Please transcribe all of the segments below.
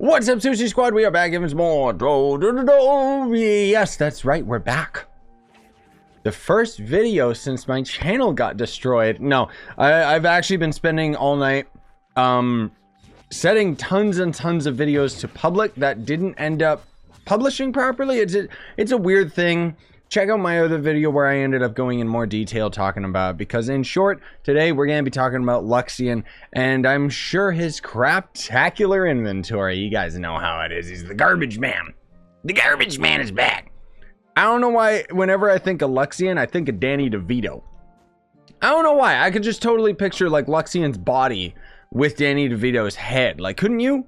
What's up, Scyushi Squad? We are back giving some more Trove. Yes, that's right, we're back. The first video since my channel got destroyed. No, I've actually been spending all night setting tons and tons of videos to public that didn't end up publishing properly. It's a weird thing. Check out my other video where I ended up going in more detail talking about it, because in short, today we're going to be talking about Luxion, and I'm sure his craptacular inventory. You guys know how it is. He's the garbage man. The garbage man is back. I don't know why whenever I think of Luxion, I think of Danny DeVito. I don't know why. I could just totally picture like Luxion's body with Danny DeVito's head. Like, couldn't you?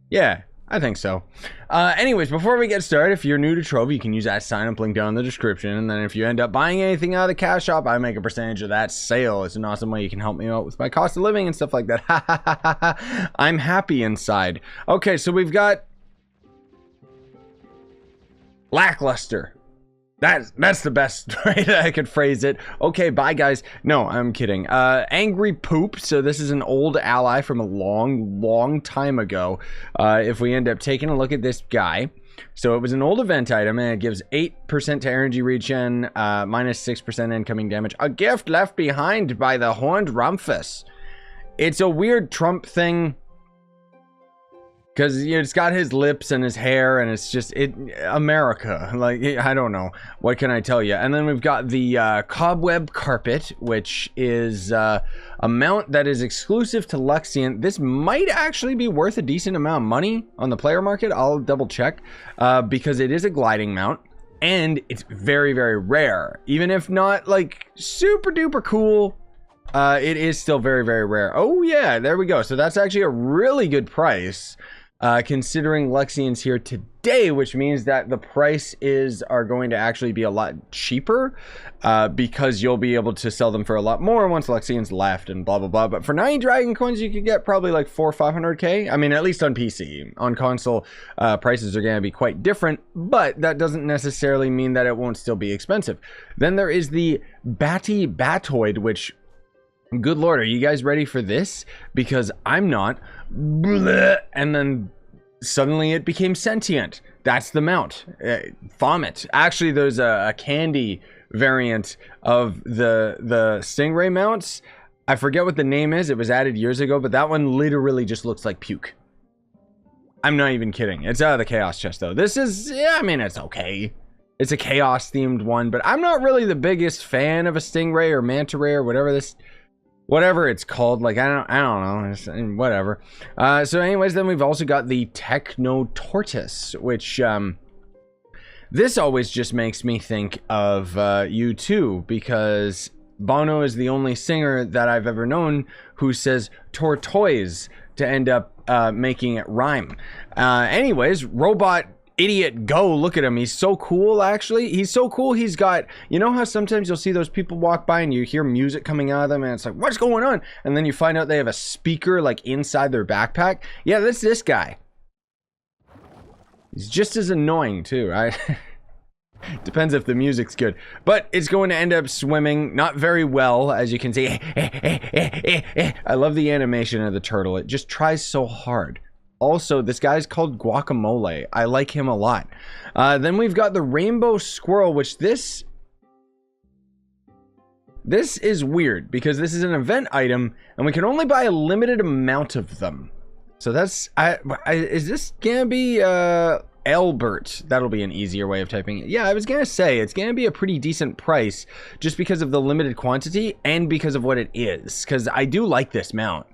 Yeah. I think so. Anyways, before we get started, if you're new to Trove, you can use that sign up link down in the description. And then if you end up buying anything out of the cash shop, I make a percentage of that sale. It's an awesome way you can help me out with my cost of living and stuff like that. I'm happy inside. Okay, so we've got lackluster. That's the best way that I could phrase it. Okay, bye guys. No, I'm kidding. Angry Poop. So this is an old ally from a long time ago. If we end up taking a look at this guy. So it was an old event item, and it gives 8% to energy regen, minus 6% incoming damage. A gift left behind by the Horned Rumpus. It's a weird Trump thing, because it's got his lips and his hair, and it's just America. Like, I don't know, what can I tell you? And then we've got the Cobweb Carpet, which is a mount that is exclusive to Luxion. This might actually be worth a decent amount of money on the player market. I'll double check, because it is a gliding mount, and it's very rare. Even if not like super duper cool, it is still very rare. Oh yeah, there we go. So that's actually a really good price. Considering Luxion's here today, which means that the prices are going to actually be a lot cheaper, because you'll be able to sell them for a lot more once Luxion's left and blah blah. But for 9 dragon coins, you could get probably like 400 or 500k. I mean, at least on PC. On console, prices are going to be quite different, but that doesn't necessarily mean that it won't still be expensive. Then there is the Batty Batoid, which, good lord, are you guys ready for this? Because I'm not. Blech. And then suddenly it became sentient. That's the mount. Vomit. Actually, there's a candy variant of the stingray mounts. I forget what the name is. It was added years ago, but that one literally just looks like puke. I'm not even kidding. It's out of the chaos chest though. This is, yeah, I mean, it's okay. It's a chaos themed one, but I'm not really the biggest fan of a stingray or manta ray or whatever it's called. Like, I don't know, whatever. So anyways, then we've also got the Techno Tortoise, which this always just makes me think of U2, because Bono is the only singer that I've ever known who says tortoise to end up making it rhyme. Anyways, Robot Idiot Go, look at him. He's so cool. Actually, he's so cool. He's got, you know how sometimes you'll see those people walk by and you hear music coming out of them and it's like, what's going on? And then you find out they have a speaker like inside their backpack. Yeah, that's this guy. He's just as annoying too. Depends if the music's good, but it's going to end up swimming not very well, as you can see. I love the animation of the turtle. It just tries so hard. Also, this guy's called Guacamole. I like him a lot. Then we've got the Rainbow Squirrel, which this is weird, because this is an event item, and we can only buy a limited amount of them. So that's, is this gonna be Albert? That'll be an easier way of typing it. Yeah, I was gonna say, it's gonna be a pretty decent price, just because of the limited quantity, and because of what it is, because I do like this mount.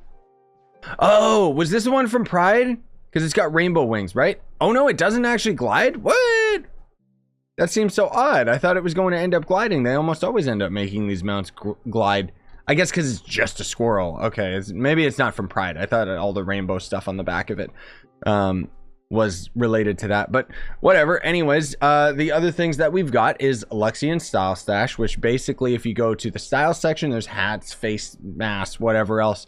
Oh, was this the one from Pride? Because it's got rainbow wings, right? Oh no, it doesn't actually glide? What? That seems so odd. I thought it was going to end up gliding. They almost always end up making these mounts glide. I guess because it's just a squirrel. Okay, maybe it's not from Pride. I thought all the rainbow stuff on the back of it was related to that, but whatever. Anyways, the other things that we've got is Alexian Style Stash, which basically, if you go to the style section, there's hats, face masks, whatever else.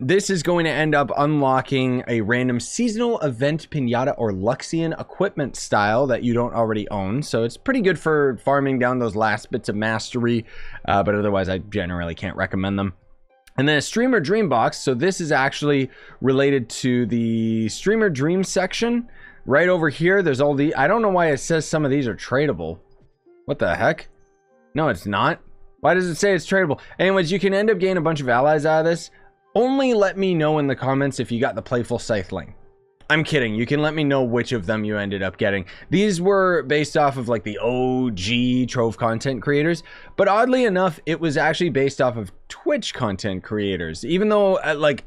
This is going to end up unlocking a random seasonal event pinata or Luxion equipment style that you don't already own, so it's pretty good for farming down those last bits of mastery, but otherwise I generally can't recommend them. And then a streamer dream box. So this is actually related to the streamer dream section. Right over here, there's all the... I don't know why it says some of these are tradable. What the heck? No, it's not. Why does it say it's tradable? Anyways, you can end up getting a bunch of allies out of this. Only let me know in the comments if you got the Playful Scytheling. I'm kidding. You can let me know which of them you ended up getting. These were based off of like the OG Trove content creators, but oddly enough, it was actually based off of Twitch content creators. Even though like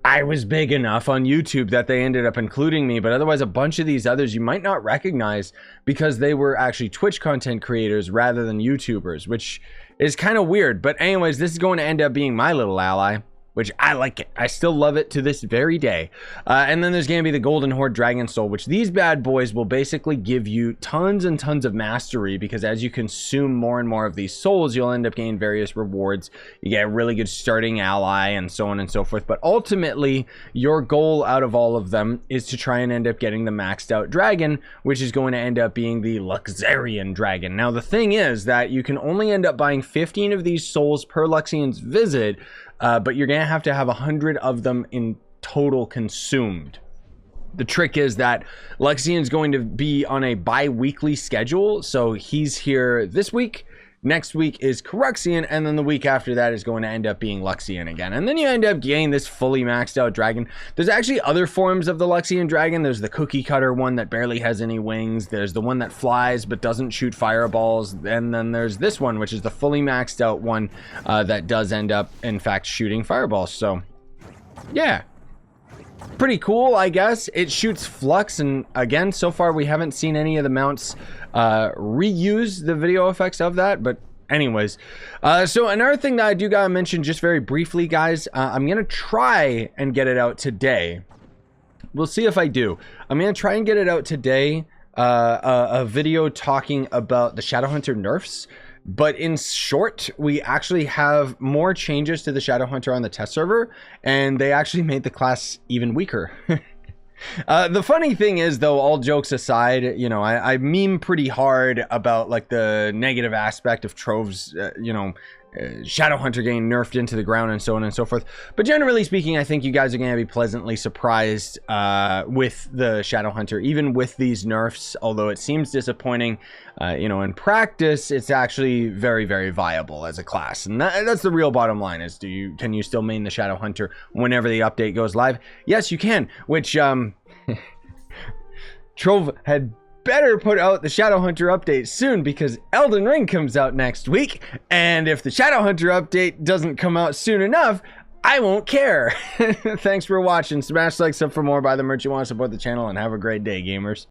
I was big enough on YouTube that they ended up including me, but otherwise a bunch of these others you might not recognize because they were actually Twitch content creators rather than YouTubers, which is kind of weird. But anyways, this is going to end up being my little ally, which I like it. I still love it to this very day. And then there's going to be the Golden Horde Dragon Soul, which these bad boys will basically give you tons and tons of mastery, because as you consume more and more of these souls, you'll end up getting various rewards. You get a really good starting ally and so on and so forth. But ultimately, your goal out of all of them is to try and end up getting the maxed out dragon, which is going to end up being the Luxion dragon. Now, the thing is that you can only end up buying 15 of these souls per Luxion's visit, but you're going to have 100 of them in total consumed. The trick is that Luxion's going to be on a bi-weekly schedule, so he's here this week. Next week is Coruxian, and then the week after that is going to end up being Luxion again. And then you end up getting this fully maxed out dragon. There's actually other forms of the Luxion dragon. There's the cookie cutter one that barely has any wings. There's the one that flies but doesn't shoot fireballs. And then there's this one, which is the fully maxed out one that does end up, in fact, shooting fireballs. So, yeah. Pretty cool, I guess. It shoots flux, and again, so far we haven't seen any of the mounts reuse the video effects of that, but anyways. So another thing that I do gotta mention just very briefly, guys, I'm gonna try and get it out today. We'll see if I do. I'm gonna try and get it out today, a video talking about the Shadowhunter nerfs. But in short, we actually have more changes to the Shadowhunter on the test server, and they actually made the class even weaker. The funny thing is, though, all jokes aside, you know, I meme pretty hard about like the negative aspect of Trove's, you know, Shadowhunter getting nerfed into the ground and so on and so forth. But generally speaking, I think you guys are going to be pleasantly surprised with the Shadowhunter, even with these nerfs. Although it seems disappointing, you know, in practice, it's actually very, very viable as a class. And that's the real bottom line: is can you still main the Shadowhunter whenever the update goes live? Yes, you can. Which Trove had better put out the Shadowhunter update soon, because Elden Ring comes out next week, and if the Shadowhunter update doesn't come out soon enough, I won't care. Thanks for watching. Smash like, sub for more, buy the merch you want, support the channel, and have a great day, gamers.